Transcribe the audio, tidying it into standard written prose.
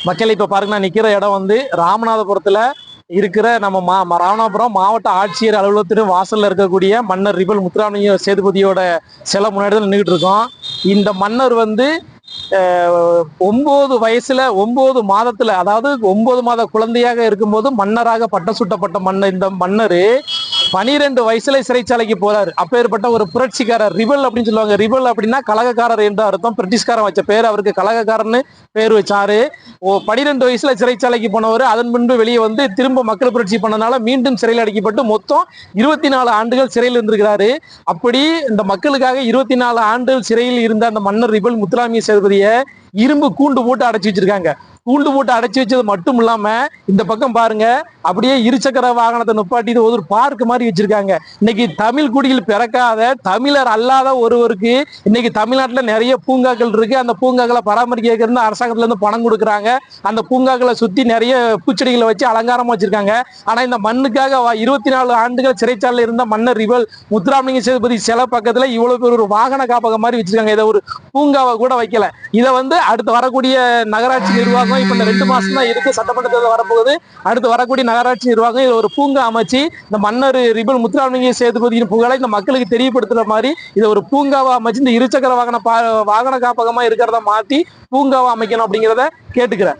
மக்கள் இப்ப பாருங்க, நான் நிக்கிற இடம் வந்து ராமநாதபுரத்துல இருக்கிற நம்ம ராமநாதபுரம் மாவட்ட ஆட்சியர் அலுவலகத்தின் வாசல்ல இருக்கக்கூடிய மன்னர் ரிபல் முத்துராமலிங்க சேதுபதியோட சிலை முன்னாடி தான் நின்றுட்டு இருக்கோம். இந்த மன்னர் வந்து 9 வயசுல 9 மாதத்துல, அதாவது 9 மாத குழந்தையாக இருக்கும்போது மன்னராக பட்டம் சூட்டப்பட்ட மன்னர். இந்த மன்னர் 12 வயசுல சிறைச்சாலைக்கு போறாரு. அப்பேற்பட்ட ஒரு புரட்சிக்காரர். ரிபல் அப்படின்னு சொல்லுவாங்க. ரிபல் அப்படின்னா கலகக்காரர் என்று அர்த்தம். பிரிட்டிஷ்காரன் வச்ச பேர், அவருக்கு கலகக்காரன்னு பேர் வச்சாரு. 12 வயசுல சிறைச்சாலைக்கு போனவர் அதன் முன்பு வெளியே வந்து திரும்ப மக்கள் புரட்சி பண்ணனால மீண்டும் சிறையில் அடைக்கப்பட்டு மொத்தம் 24 ஆண்டுகள் சிறையில் இருந்திருக்கிறாரு. அப்படி இந்த மக்களுக்காக 24 ஆண்டுகள் சிறையில் இருந்த அந்த மன்னர் ரிபல் முத்துராமலிங்க சேதுபதியை இரும்பு கூண்டு போட்டு அடைச்சி வச்சிருக்காங்க. கூண்டு போட்டு அடைச்சி வச்சது மட்டும் இல்லாம இந்த பக்கம் பாருங்க, அப்படியே இருசக்கர வாகனத்தை நுப்பாட்டி ஒரு பார்க் மாதிரி வச்சிருக்காங்க. இன்னைக்கு தமிழ் குடியில் பிறக்காத தமிழர் அல்லாத ஒருவருக்கு இன்னைக்கு தமிழ்நாட்டுல நிறைய பூங்காக்கள் இருக்கு. அந்த பூங்காக்களை பராமரிக்க அரசாங்கத்துல இருந்து பணம் கொடுக்குறாங்க. அந்த பூங்காக்களை சுத்தி நிறைய பூச்செடிகளை வச்சு அலங்காரமா வச்சிருக்காங்க. ஆனா இந்த மண்ணுக்காக 24 ஆண்டுகள் சிறைச்சாலையில் இருந்த மன்னர் ரிபல் முத்துராமலிங்க சேதுபதி சிலை பக்கத்துல இவ்வளவு பேர் ஒரு வாகன காப்பகம் மாதிரி வச்சிருக்காங்க. இதை ஒரு பூங்காவை கூட வைக்கல. இதை வந்து அடுத்து வரக்கூடிய நகராட்சி நிர்வாகம், இப்ப இந்த 2 மாசம் தான் இருக்கு, சட்டமன்ற தேர்தல் வரப்போகுது, அடுத்து வரக்கூடிய நகராட்சி நிர்வாகம் இது ஒரு பூங்கா அமைச்சு இந்த மன்னர் ரிபல் முத்துராமலிங்க சேதுபதியின் புகழை இந்த மக்களுக்கு தெரியப்படுத்துற மாதிரி இதை ஒரு பூங்காவா அமைச்சு இந்த இருசக்கர வாகன காப்பகமா இருக்கிறத மாத்தி பூங்காவா அமைக்கணும் அப்படிங்கிறத கேட்டுக்கிறேன்.